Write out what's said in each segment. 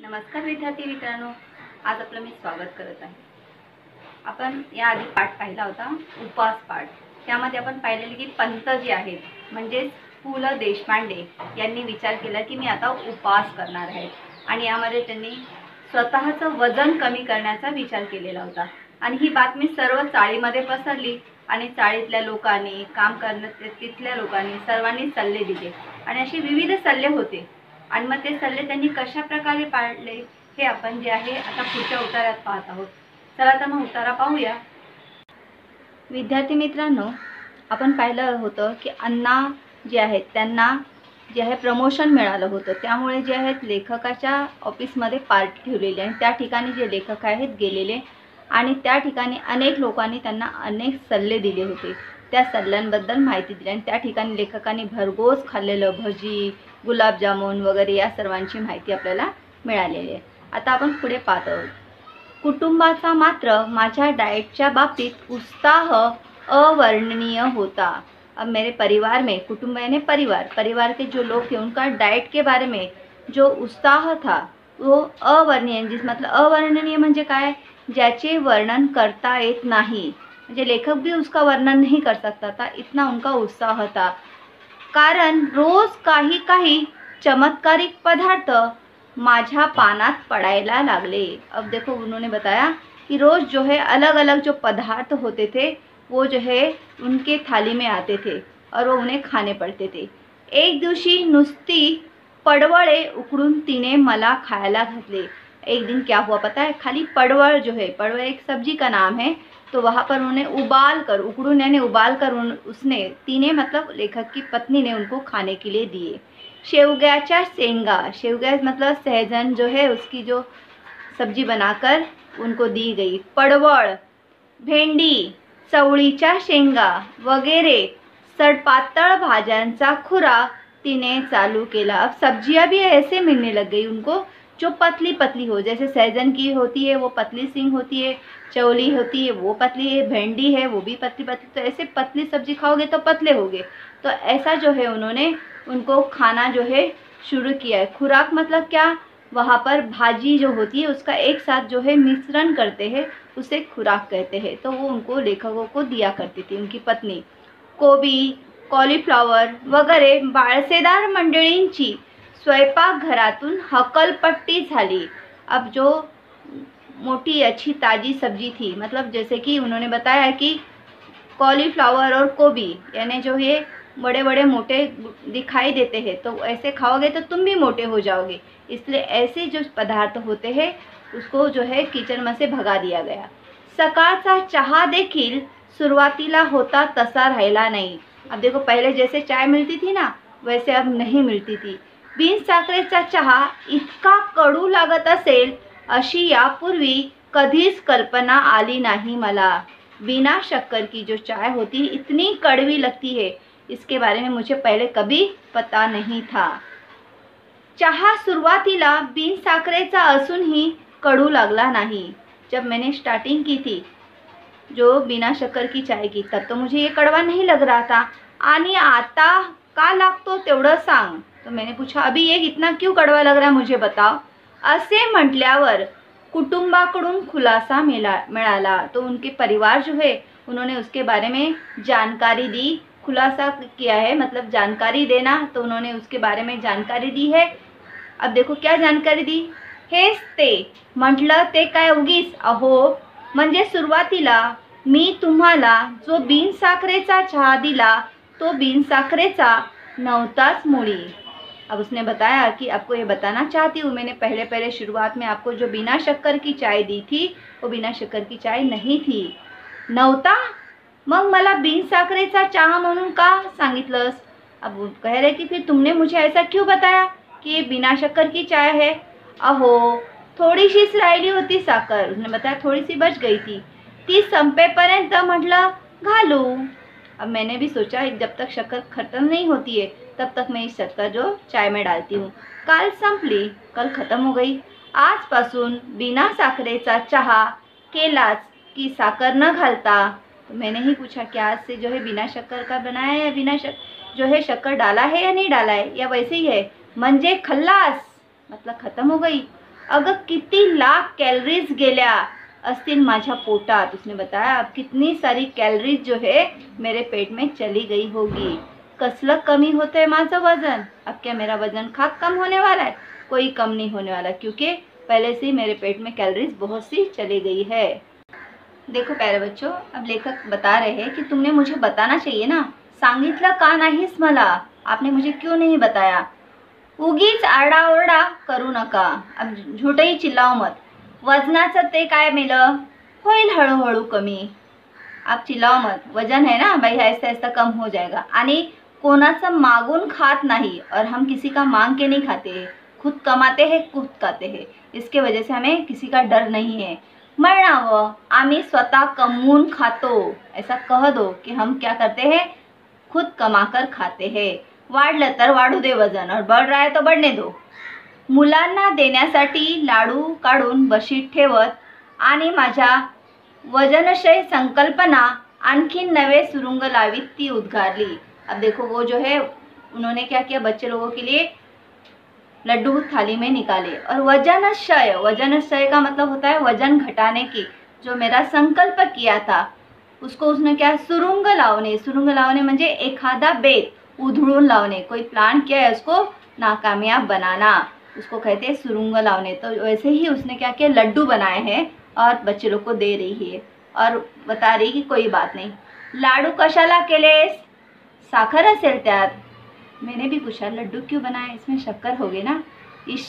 नमस्कार विद्यार्थी मित्रांनो, आज आपलं मी स्वागत करत आहे। आपण याआधी पाठ पाहिला होता, उपवास पाठ। त्यामध्ये आपण पाहिलेले की पंत जे आहेत म्हणजे पु ल देशपांडे यांनी विचार केला की मी आता उपवास करणार आहे आणि यामध्ये त्यांनी स्वतःचं वजन कमी करण्याचा विचार केलेला होता। आणि ही बातमी सर्व चाळीमध्ये पसरली आणि चाळीतल्या लोकांनी, काम करणाऱ्या तिथल्या लोकांनी सर्वांनी सल्ले दिले आणि असे विविध सल्ले होते। आणि मग ते सल्ले त्यांनी कशा प्रकारे पाळले हे आपण जे आहे आता पुढच्या उतारात पाहत आहोत। चला तर मग उतारा पाहूया। विद्यार्थी मित्रांनो, आपण पाहिलं होतं की अण्णा जे आहेत त्यांना जे आहे प्रमोशन मिळालं होतं, त्यामुळे जे आहेत लेखकाच्या ऑफिसमध्ये पार्टी ठेवलेली आणि त्या ठिकाणी जे लेखक आहेत गेलेले आणि त्या ठिकाणी अनेक लोकांनी त्यांना अनेक सल्ले दिले होते। त्या सल्ल्यांबद्दल माहिती दिली आणि त्या ठिकाणी लेखकांनी भरघोस खाल्लेलं भजी, गुलाबजामुन वगैरे या सर्वांची माहिती आपल्याला मिळालेली आहे। आता आपण पुढे पाहत आहोत। कुटुंबाचा मात्र माझ्या डाएटच्या बाबतीत उत्साह अवर्णनीय होता। अब मेरे परिवार में, कुटुंब यानी परिवार के जो लोग थे उनका डाइट के बारे में जो उत्साह था वो अवर्णनीय, जिस मतलब अवर्णनीय म्हणजे काय, ज्याचे वर्णन करता येत नाही, म्हणजे लेखक भी उसका वर्णन नहीं कर सकता था, इतना उनका उत्साह था। कारण रोज काही काही चमत्कारिक पदार्थ माझ्या पानात पड़ायला लागले। अब देखो उन्होंने बताया कि रोज जो है अलग अलग जो पदार्थ होते थे वो जो है उनके थाली में आते थे और वो उन्हें खाने पड़ते थे। एक दिवशी नुसती पडवळे उकडून तिने मला खायला घातले। एक दिन क्या हुआ पता है, खाली पडवळ जो है, पडवळ एक सब्जी का नाम है, तो वहाँ पर उन्होंने उबाल कर, उकडून यानी उबाल कर उसने, तिने मतलब लेखक की पत्नी ने उनको खाने के लिए दिए। शेवग्याच्या शेंगा, शेवगा मतलब सहजन जो है उसकी जो सब्जी बनाकर उनको दी गई। पडवळ, भेंडी, चवळीच्या शेंगा वगैरे सडपातळ भाज्यांचा खुराक तिने चालू केला। अब सब्जियां भी ऐसे मिलने लग गई उनको जो पतली पतली हो, जैसे सहजन की होती है वो पतली सिंग होती है, चौली होती है वो पतली है, भेंडी है वो भी पतली पतली, तो ऐसे पतली सब्जी खाओगे तो पतले होगे। तो ऐसा जो है उन्होंने उनको खाना जो है शुरू किया है। खुराक मतलब क्या, वहाँ पर भाजी जो होती है उसका एक साथ जो है मिश्रण करते हैं, उसे खुराक कहते हैं। तो वो उनको लेखकों को दिया करती थी उनकी पत्नी। कोबी, कॉलीफ्लॉवर वगैरे बाळसेदार मंडळींची स्वयंपाकघरातून हकलपट्टी झाली। अब जो मोटी अच्छी ताज़ी सब्जी थी, मतलब जैसे कि उन्होंने बताया कि कॉलीफ्लावर और कोबी यानी जो ये बड़े बड़े मोटे दिखाई देते हैं, तो ऐसे खाओगे तो तुम भी मोटे हो जाओगे, इसलिए ऐसे जो पदार्थ होते हैं उसको जो है किचन में से भगा दिया गया। सकाळचा चहा देखील सुरुवातीला होता तसा राहिला नहीं। अब देखो पहले जैसे चाय मिलती थी ना, वैसे अब नहीं मिलती थी। बिन साखरेचा चहा इतका कडू लागत असेल अशी यापूर्वी कधीच कल्पना आली नहीं मला। बिना शक्कर की जो चाय होती है इतनी कड़वी लगती है, इसके बारे में मुझे पहले कभी पता नहीं था। चहा सुरुवातीला बिन साखरेचा असूनही कडू लागला नहीं। जब मैंने स्टार्टिंग की थी जो बिना शक्कर की चाय की, तब तो मुझे ये कड़वा नहीं लग रहा था, आणि आता का लागतो तेवढं सांग। तो मैंने पूछा अभी ये इतना क्यों कड़वा लग रहा है मुझे बताओ। असे म्हटल्यावर कुटुंबाकडून खुलासा मिळाला। तो उनके परिवार जो है उन्होंने उसके बारे में जानकारी दी। खुलासा किया है मतलब जानकारी देना, तो उन्होंने उसके बारे में जानकारी दी है। अब देखो क्या जानकारी दी, हेच ते म्हटलं ते काय उगीच, अहो म्हणजे सुरुवातीला मी तुम्हाला जो बिन साखरेचा चहा दिला तो बिन साखरेचा नव्हताच मुळी। अब उसने बताया कि आपको ये बताना चाहती हूँ, मैंने पहले शुरुआत में आपको जो बिना शक्कर की चाय दी थी वो बिना शक्कर की चाय नहीं थी। नव्हता, मग मला बिन साखरेचा चहा म्हणून का सांगितलंस। अब वो कह रहे कि फिर तुमने मुझे ऐसा क्यों बताया कि ये बिना शक्कर की चाय है। अहो थोडीशीच राहिली होती साखर, उसने बताया थोड़ी सी बच गई थी, ती संपेपर्यंत म्हटलं घालू। अब मैंने भी सोचा जब तक शक्कर खत्म नहीं होती है तब तक मैं इस शक्कर जो चाय में डालती हूँ। काल संपली, कल ख़त्म हो गई, आजपासून बिना साखरेचा चहा केलाच की साखर न घालता। तो मैंने ही पूछा कि आज से जो है बिना शक्कर का बनाया है या बिना जो है शक्कर डाला है या नहीं डाला है, या वैसे ही है। म्हणजे खल्लास मतलब ख़त्म हो गई। अगं किती लाख कैलोरीज गेल्या असतील माझ्या पोटात। उसने बताया अब कितनी सारी कैलोरीज जो है मेरे पेट में चली गई होगी। कसलं कमी होते है माझं वजन। अब क्या मेरा वजन खाक कम होने वाला है? कोई कम नहीं होने वाला, क्योंकि पहले से ही मेरे पेट में कैलोरीज बहुत सी चली गई है। देखो प्यारे बच्चों, अब लेखक बता रहे हैं कि तुमने मुझे बताना चाहिए ना, सांगितलं का नाहीस मला? आपने मुझे क्यों नहीं बताया? उगीच आरडाओरडा करू नका, अब झूठही चिल्लाओ मत। वजनाचं ते काय मेलं, होईल हळूहळू कमी। आप चिल्लाओ मत, वजन है ना भाई, ऐसा ऐसा कम हो जाएगा। आणि कोणाचं मागून खात नाही, और हम किसी का मांग के नहीं खाते, खुद कमाते हैं खुद खाते हैं। इसके वजह से हमें किसी का डर नहीं है। म्हणावं, आम्ही स्वतः कमवून खातो, ऐसा कह दो कि हम क्या करते हैं, खुद कमाकर खाते हैं। वाढलं तर वाढू दे वजन, और बढ़ रहा है तो बढ़ने दो। मुलांना देण्यासाठी लाडू काढून बशीत ठेवत आणि माझ्या वजनक्षय संकल्पना आणखी नवे सुरुंग लावीत ती उद्गारली। अब देखो वो जो है, उन्होंने क्या किया, बच्चे लोगों के लिए लड्डू थाली में निकाले। और वजनक्षय का मतलब होता है वजन घटाने की। जो मेरा संकल्प किया था उसको उसने क्या, सुरुंग लावणे म्हणजे एखादा बेत उधळून लावणे। कोई प्लान किया है उसको नाकामयाब बनाना, उसको कहते हैं सुरुंग लावणे। तो वैसे ही उसने क्या किया, लड्डू बनाए हैं और बच्चे लोग को दे रही है और बता रही कि कोई बात नहीं। लाडू कशाला केलेस? साखर असेल त्यात। मैंने भी पूछा लड्डू क्यों बनाए, इसमें शक्कर होगे ना। इस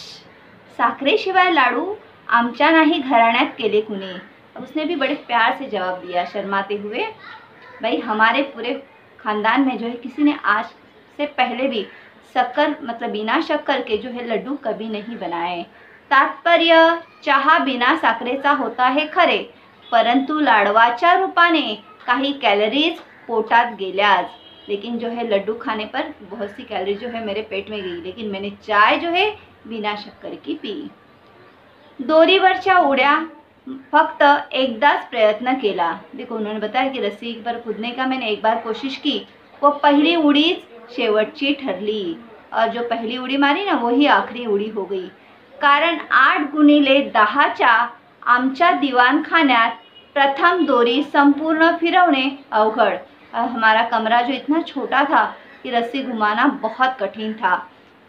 साखरेशिवाय लाडू आमच्या नाही घराण्यात केले कुणी। अब उसने भी बड़े प्यार से जवाब दिया शर्माते हुए, भाई हमारे पूरे खानदान में जो है किसी ने आज से पहले भी शक्कर मतलब बिना शक्कर के जो है लड्डू कभी नहीं बनाए। तात्पर्य, चहा बिना साखरेचा होता है खरे, परंतु लाडवाच्या रूपाने काही कैलोरीज पोटात गेल्याच। लेकिन जो है लड्डू खाने पर बहुत सी कैलोरी जो है मेरे पेट में गई, लेकिन मैंने चाय जो है बिना शक्कर की पी। दोरीवरच्या उड्या फक्त एकदाच प्रयत्न केला। देखो उन्होंने बताया कि रस्सी पर कूदने का मैंने एक बार कोशिश की, वो पहली उडीच शेवटची ठरली, और जो पहली उडी मारी ना वही आखरी उडी हो गई। कारण 8x10च्या आमच्या दिवाणखान्यात प्रथम दोरी संपूर्ण फिरवणे अवघड। हमारा कमरा जो इतना छोटा था कि रस्सी घुमाना बहुत कठिन था।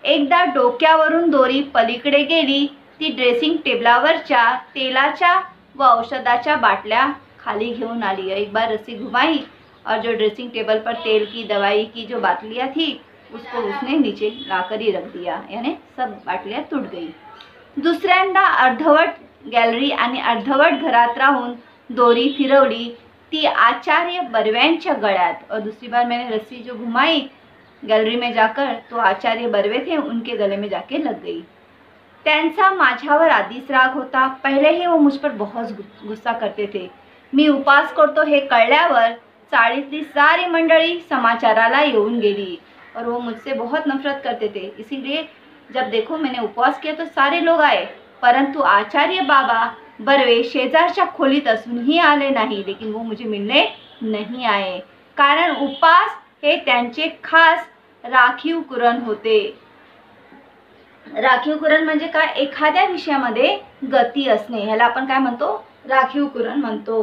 एकदा डोक्यावरून दोरी पलीकडे गेली, ती ड्रेसिंग टेबलावरच्या तेलाच्या व औषधाच्या बाटल्या खाली घेऊन आली। एक बार रस्सी घुमाई और जो ड्रेसिंग टेबल पर तेल की दवाई की जो बाटलियाँ थी उसको उसने नीचे लाकर ही रख दिया, यानी सब बाटलियाँ टूट गई। दुसऱ्यांदा अर्धवट गॅलरी आणि अर्धवट घरात राहून दोरी फिरवली, ती आचार्य बर्व्यांच्या गळ्यात। और दूसरी बार मैंने रस्सी जो घुमाई गैलरी में जाकर, तो आचार्य बर्वे थे उनके गले में जाके लग गई। त्यांचा माझ्यावर आधीच राग होता, पहले ही वो मुझ पर बहुत गुस्सा करते थे। मी उपास करतो हे कळल्यावर चाळीतली सारी मंडळी समाचाराला येऊन गेली, और वो मुझसे बहुत नफरत करते थे। इसीलिए जब देखो मैंने उपवास किया तो सारे लोग आए, परंतु आचार्य बाबा बर्वे शेजारच्या खोलीत असूनही आले नाही, लेकिन वो मुझे मिलने नहीं आए, कारण उपवास हे त्यांचे खास राखीव कुरण होते। राखीव कुरण म्हणजे काय, एखाद्या विषयामध्ये गती असणे, ह्याला आपण काय म्हणतो, राखीव कुरण म्हणतो।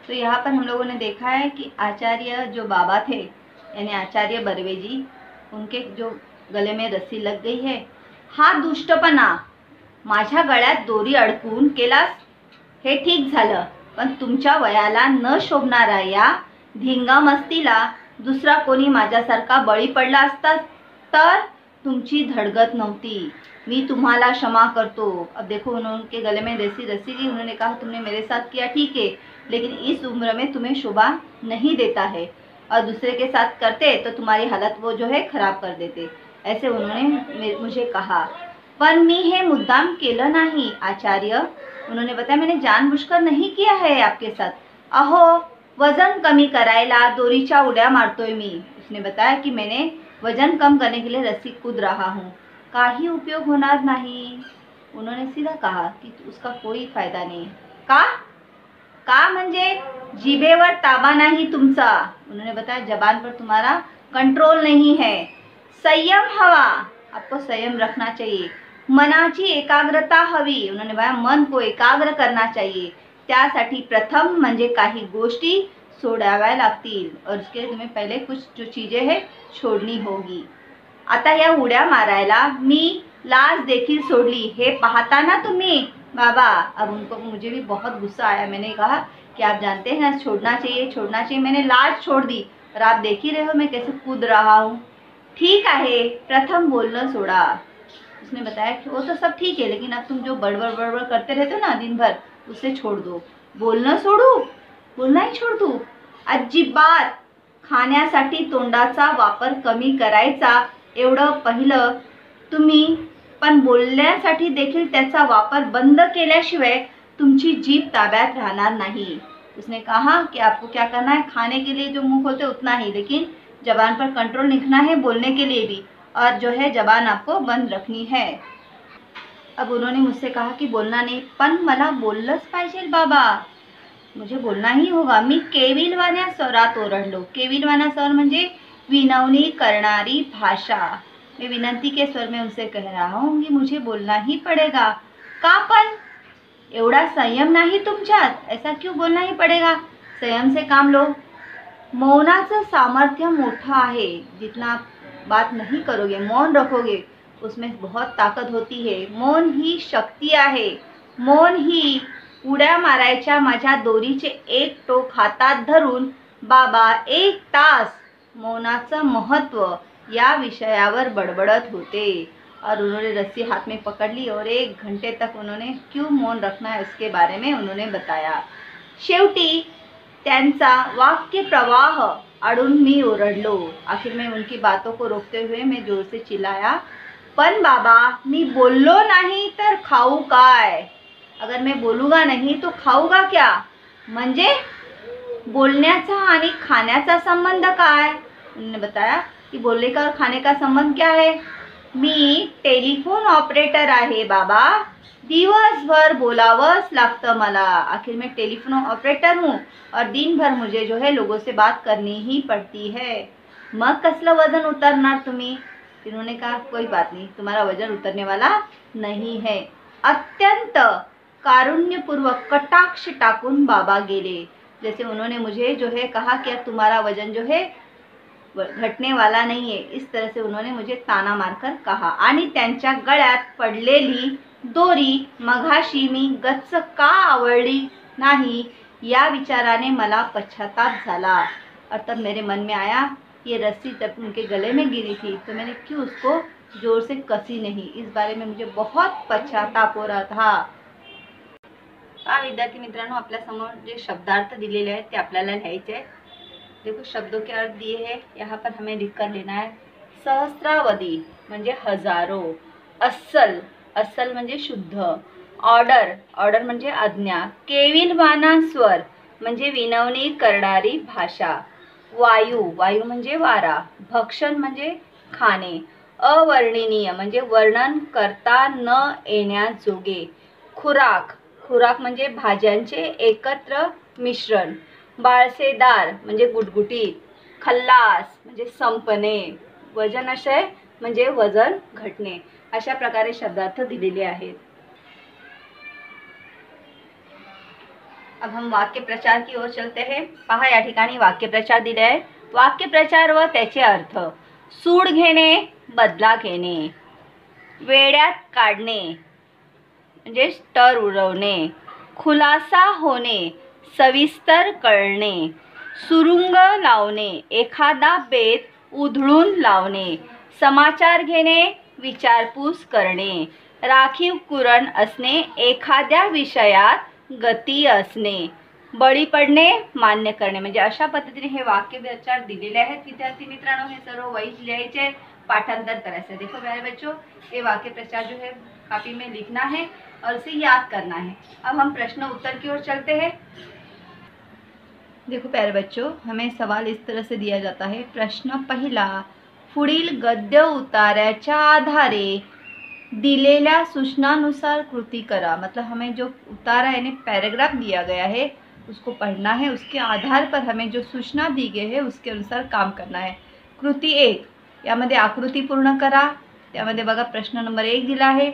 तो यहाँ पर हम लोगों ने देखा है कि आचार्य जो बाबा थे यानी आचार्य बर्वे जी, उनके जो गले में रस्सी लग गई है, हा दुष्टपणा माझ्या गळ्यात दोरी अडकून केलास हे ठीक झालं, पण तुमच्या वयाला न शोभणारा या धिंगामस्तीला दुसरा कोणी माझ्यासारखा बळी पडला असता तर तुमची धडगत नव्हती। मी तुम्हाला क्षमा करतो। अब देखो उनके गले में रस्सी ली, उन्होंने कहा तुमने मेरे साथ किया ठीक है, लेकिन इस उम्र में तुम्हें शोभा नहीं देता है, और दूसरे के साथ करते तो तुम्हारी हालत वो जो है खराब कर देते, ऐसे उन्होंने मुझे कहा। पण मी हे मुद्दाम केलं नाही आचार्य, उन्होंने बताया मैंने जानबूझकर नहीं किया है आपके साथ। अहो वजन कमी करायला दोरीच्या उड्या मारतोय मी। उसने बताया कि मैंने वजन कम करने के लिए रस्सी कूद रहा हूँ, काही उपयोग होणार नहीं। उन्होंने सीधा कहा कि उसका कोई फायदा नहीं। का म्हणजे जिभेवर ताबा नहीं तुमचा। उन्होंने बताया जबान पर तुम्हारा कंट्रोल नहीं है, संयम हवा, आपको संयम रखना चाहिए। मनाची एकाग्रता हवी, उन्होंने बताया मन को एकाग्र करना चाहिए। त्यासाठी प्रथम म्हणजे काही गोष्टी सोडाव्या लागतील और उसके तुम्हें पहले कुछ जो चीजें है छोड़नी होगी। आता या उड्या मारायला मी लाज देखील सोडली, हे पाहता ना तुम्ही बाबा। अब उनको मुझे भी बहुत गुस्सा आया, मैंने कहा कि आप जानते हैं छोड़ना चाहिए छोड़ना चाहिए, मैंने लाज छोड़ दी और आप देख ही रहे हो मैं कैसे कूद रहा हूँ। ठीक है, प्रथम बोलना सोड़ा। उसने बताया कि वो तो सब ठीक है, लेकिन अब तुम जो बड़बड़ बड़बड़ करते रहते हो ना दिन भर, उसे छोड़ दो। बोलणं सोडू, बोलणंही छोड़ दू? अजिबात। खाण्यासाठी तोंडाचा वापर कमी करायचा एवढं पहिलं तुम्ही, पण बोलण्यासाठी देखील त्याचा वापर बंद केल्याशिवाय तुमची जीभ ताब्यात राहणार नहीं। उसने कहा कि आपको क्या करना है, खाने के लिए जो मुंह खोलते उतना ही, लेकिन जबान पर कंट्रोल रखना है बोलने के लिए भी, और जो है जबान आपको बंद रखनी है। अब उन्होंने मुझसे कहा कि बोलना नहीं, पण मला बोललंच पाहिजे बाबा, मुझे बोलना ही होगा। मी केविलवाण्या स्वरात ओरडलो। केविलवाना स्वर म्हणजे विनवणी करणारी भाषा। मैं विनंती के स्वर में उनसे कह रहा हूँ कि मुझे बोलना ही पड़ेगा। का पण? एवढा संयम नाही तुमच्यात, ऐसा क्यों बोलना ही पड़ेगा? संयम से काम लो। मौनाचं सामर्थ्य मोठं आहे। जितना आप बात नहीं करोगे, मौन रखोगे, उसमें बहुत ताकत होती है। मौन ही शक्ती आहे। मौन ही उड्या मारायच्या माझ्या दोरीचे एक टोक हातात धरून बाबा 1 तास मौनाचं महत्व या विषयावर बड़बड़त होते। और उन्होंने रस्सी हाथ में पकड़ ली और 1 घंटे तक उन्होंने क्यों मौन रखना है उसके बारे में उन्होंने बताया। शेवटी त्यांचा वाक्य प्रवाह अड़ून मी ओरडलो। आखिर में उनकी बातों को रोकते हुए मैं जोर से चिल्लाया, पण बाबा मी बोललो नाही तर खाऊ काय? अगर मैं बोलूँगा नहीं तो खाऊगा क्या? म्हणजे बोलण्याचा आणि खाण्याचा संबंध काय? उन्होंने बताया कि बोलने का और खाने का संबंध क्या है? मी टेलीफोन ऑपरेटर आहे बाबा, दिवसभर बोलावंच लागतं मला। आखिर में टेलीफोन ऑपरेटर हूँ और दिन भर मुझे जो है लोगों से बात करनी ही पड़ती है। मग कसलं वजन उतरणार तुम्ही? उन्होंने कहा कोई बात नहीं, तुम्हारा वजन उतरने वाला नहीं है। अत्यंत कारुण्यपूर्वक कटाक्ष टाकून बाबा गेले। जैसे उन्होंने मुझे जो है कहा कि अब तुम्हारा वजन जो है घटने वाला नहीं है, इस तरह से उन्होंने मुझे ताना मारकर कहा। आणि त्यांच्या गळ्यात पडलेली दोरी मघाशी मी गच्च का आवळली नाही या विचाराने मला पश्चाताप झाला। और तब मेरे मन में आया ये रस्सी जब उनके गले में गिरी थी तो मैंने क्यों उसको जोर से कसी नहीं। इस बारे में मुझे बहुत पश्चाताप हो रहा था। विद्यार्थी मित्रांनो, आपल्या समोर जे शब्दार्थ दिलेले आहेत ते आपल्याला लिहायचे आहेत। देखो शब्दों के अर्थ दिए हैं, यहाँ पर हमें लिख कर लेना है। सहस्रावधी म्हणजे हजारों, अस्सल, अस्सल म्हणजे शुद्ध, ऑर्डर, ऑर्डर म्हणजे आज्ञा, केविलवाना स्वर म्हणजे विनवणी करणारी भाषा, वायू, वायू म्हणजे वारा, भक्षण म्हणजे खाणे, अवर्णनीय म्हणजे वर्णन करता न येण्याजोगे, खुराक, खुराक म्हणजे भाज्यांचे एकत्र मिश्रण, बाळसेदार म्हणजे गुटगुटीत, खल्लास म्हणजे संपणे, वजनाशय म्हणजे वजन घटणे। अशा प्रकारे शब्दार्थ दिलेले आहेत। अब हम वाक्य प्रचार की ओर चलते हैं। पहा या ठिकाणी वाक्य प्रचार दिले आहे। वाक्य प्रचार व त्याचे अर्थ। सूड घेणे, बदला घेणे, वेड्यात काढणे म्हणजे स्टर उडवणे, खुलासा होणे, सविस्तर कळणे, सुरुंग लावणे, एखादा बेत उधळून लावणे, समाचार घेणे, विचारपूस करणे, राखीव कुरण असणे, एखाद्या विषयात गती असणे, बळी पडणे, मान्य करणे। म्हणजे अशा पद्धतीने हे वाक्य प्रचार दिलेले आहेत। विद्यार्थी मित्रांनो, हे सर्व वहीत लिहायचे, पाठांतर करायचे। देखो प्यारे बच्चों, ये वाक्य प्रचार जो है कॉपी में लिखना है और उसे याद करना है। अब हम प्रश्न उत्तर की ओर चलते हैं। देखो प्यारे बच्चों, हमें सवाल इस तरह से दिया जाता है। प्रश्न पहिला, पुढील गद्य उतार्याच्या आधारे दिलेल्या सूचनानुसार कृती करा। मतलब हमें जो उतारा यानी पैराग्राफ दिया गया है उसको पढ़ना है, उसके आधार पर हमें जो सूचना दी गई है उसके अनुसार काम करना है। कृती 1, यामध्ये आकृती पूर्ण करा। त्यामध्ये बघा प्रश्न नंबर 1 दिला आहे,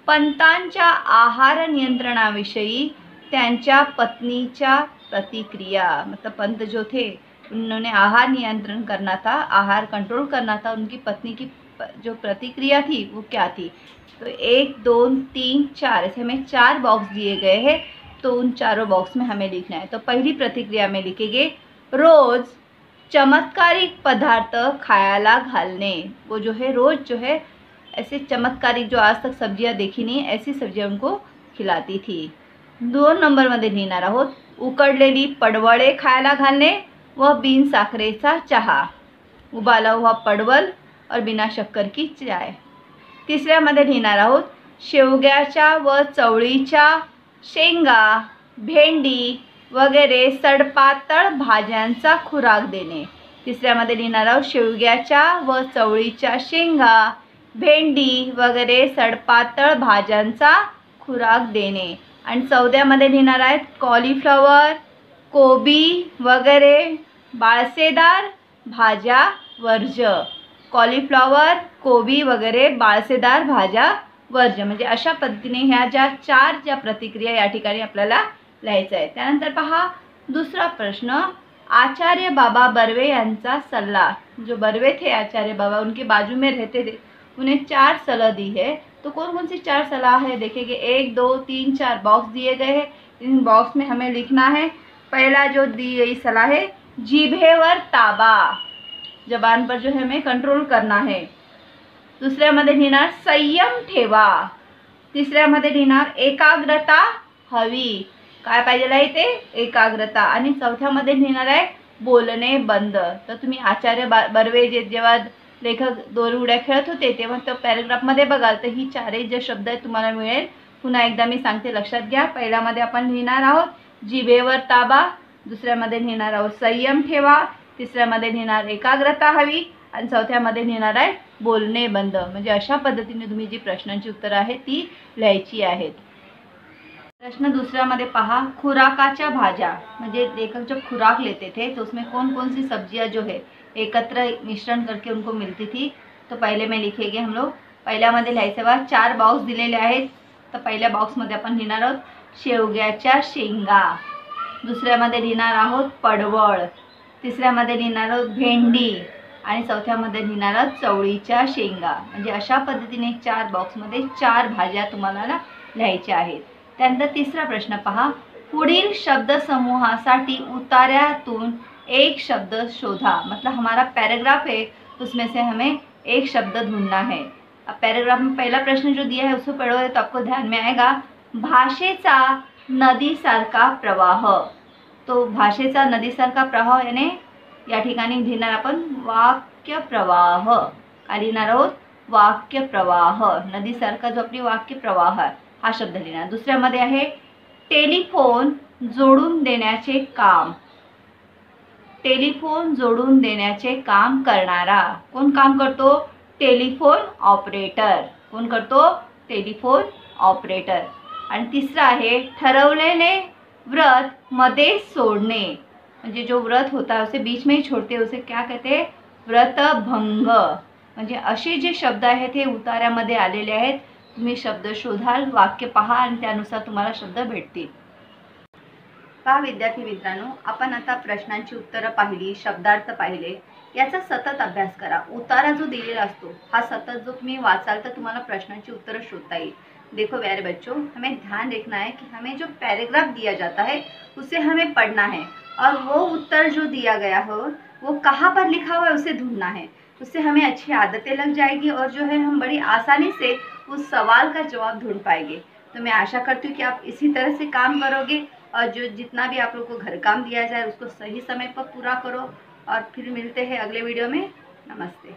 पंतांच्या आहार नियंत्रणाविषयी त्यांच्या पत्नीच्या प्रतिक्रिया। मतलब पंत जो थे उन्होंने आहार नियंत्रण करना था, आहार कंट्रोल करना था, उनकी पत्नी की जो प्रतिक्रिया थी वो क्या थी। तो 1 2 3 4 ऐसे हमें 4 बॉक्स दिए गए हैं, तो उन चारों बॉक्स में हमें लिखना है। तो पहली प्रतिक्रिया में लिखेंगे रोज़ चमत्कारिक पदार्थ खायाला घालने। वो जो है रोज़ जो है ऐसे चमत्कारिक, जो आज तक सब्जियां देखी नहीं ऐसी सब्जियां उनको खिलाती थी। 2 नंबरमध्ये लिहिणार आहोत उकडलेली पडवळे खायला घालणे व बिन साखरेचा चहा, उबाला हुआ पडवल और बिना शक्कर की चाय। तिसऱ्यामध्ये लिहिणार आहोत शेवग्याच्या व चवळीच्या शेंगा, भेंडी वगैरे सडपातळ भाज्यांचा खुराक देणे। तिसऱ्यामध्ये लिहिणार आहोत शेवग्याच्या व चवळीच्या शेंगा, भेंडी वगैरे सडपातळ भाज्यांचा खुराक देणे। आणि 14मध्ये लिहिणार आहेत कॉलीफ्लॉवर, कोबी वगैरे बाळसेदार भाज्या वर्ज्य। कॉलीफ्लॉवर, कोबी वगैरे बाळसेदार भाज्या वर्ज्य। म्हणजे अशा पद्धतीने ह्या ज्या 4 प्रतिक्रिया या ठिकाणी आपल्याला लिहायचं आहे। त्यानंतर पहा दुसरा प्रश्न, आचार्य बाबा बर्वे यांचा सल्ला। जो बर्वे थे आचार्य बाबा, उनके बाजू में रहते थे, उन्हें 4 सलाह दी है। तो कौन कौन सी 4 सलाह है देखेंगे। 1 2 3 4 बॉक्स दिए गए हैं, इन बॉक्स में हमें लिखना है। पहला जो दी गई सलाह है जिभेवर ताबा, जबान पर जो है हमें कंट्रोल करना है। दुसऱ्यामध्ये लिहिणार संयम ठेवा। तिसऱ्यामध्ये लिहिणार एकाग्रता हवी, काय पाहिजे आहे ते एकाग्रता। आणि चौथ्यामध्ये लिहिणार आहे बोलणे बंद। तर तुम्ही आचार्य बर्वे जेव्हा लेखक दोरी उड्या खेळत होते तेव्हा तो पॅरेग्राफमध्ये बघाल तर ही 4 जे शब्द आहेत तुम्हाला मिळेल। पुन्हा एकदा मी सांगते, लक्षात घ्या। पहिल्यामध्ये आपण लिहिणार आहोत जिभेवर ताबा, दुसऱ्यामध्ये लिहिणार आहोत संयम ठेवा, तिसऱ्यामध्ये लिहिणार एकाग्रता हवी आणि चौथ्यामध्ये लिहिणार आहे बोलणे बंद। म्हणजे अशा पद्धतीने तुम्ही जी प्रश्नांची उत्तरं आहेत ती लिहायची आहेत। प्रश्न दूसऱ्यामध्ये पहा खुराकाच्या भाज्या, म्हणजे लेखक जब खुराक लेते थे तो उसमें कौन कौन सी सब्जियां जो है एकत्र मिश्रण करके उनको मिलती थी। तो पहले में लिखेंगे हम लोग। पहिल्यामध्ये लिहायचे बघा 4 बॉक्स दिलेले आहेत। तर पहिल्या बॉक्समध्ये आपण लिहिणार आहोत शेवग्याच्या शेंगा, दुसऱ्यामध्ये लिहिणार आहोत पडवळ, तिसऱ्यामध्ये लिहिणार आहोत भेंडी आणि चौथ्यामध्ये लिहिणार आहोत चवळीच्या शेंगा। म्हणजे अशा पद्धतीने 4 बॉक्समध्ये 4 भाज्या तुम्हाला लिहायच्या आहेत। त्यानंतर तिसरा प्रश्न पहा पुढील शब्दसमूहासाठी उतार्यातून एक शब्द शोधा। मतलब हमारा पैराग्राफ है, उसमें से हमें एक शब्द ढूंढना है। अब पैराग्राफ में पहला प्रश्न जो दिया है उसको पढ़ोगे तो आपको ध्यान में आएगा भाषेचा नदीसारखा प्रवाह। तो भाषेचा नदीसारखा प्रवाह यानी या ठिकाणी लिहिणार आपण वाक्य प्रवाह। काय लिहिणार आहोत वाक्य प्रवाह। नदीसारखा जो आपली वाक्य प्रवाह हा शब्द लिहिणार। दुसऱ्यामध्ये आहे टेलिफोन जोडून देण्याचे काम। टेलिफोन जोडून देण्याचे काम करणारा कोण काम करतो टेलिफोन ऑपरेटर। कोण करतो टेलिफोन ऑपरेटर। आणि तिसरा आहे ठरवलेले व्रत मध्ये सोडणे, म्हणजे जो व्रत होता उसे बीच में ही छोड़ते उसे क्या कहते व्रतभंग। म्हणजे असे जे शब्द आहेत ते उतार्यामध्ये आलेले आहेत। तुम्ही शब्द शोधाल, वाक्य पहा आणि त्यानुसार तुम्हाला शब्द भेटतील। पहा विद्यार्थी मित्रांनो, आपण आता प्रश्नांची उत्तरं पाहिली, शब्दार्थ पाहिले, याचा सतत अभ्यास करा। उतारा जो दिलेला असतो हा सतत जो तुम्ही वाचाल तर तुम्हाला प्रश्नांची उत्तरं शोधता येईल। देखो प्यारे बच्चों, हमें ध्यान रखना है कि हमें जो पैराग्राफ दिया जाता है उसे हमें पढ़ना है और वो उत्तर जो दिया गया हो वो कहाँ पर लिखा हुआ है उसे ढूंढना है। उससे हमें अच्छी आदतें लग जाएगी और जो है हम बड़ी आसानी से उस सवाल का जवाब ढूंढ पाएंगे। तो मैं आशा करती हूँ कि आप इसी तरह से काम करोगे और जो जितना भी आप लोग को घर काम दिया जाए उसको सही समय पर पूरा करो। और फिर मिलते हैं अगले वीडियो में। नमस्ते।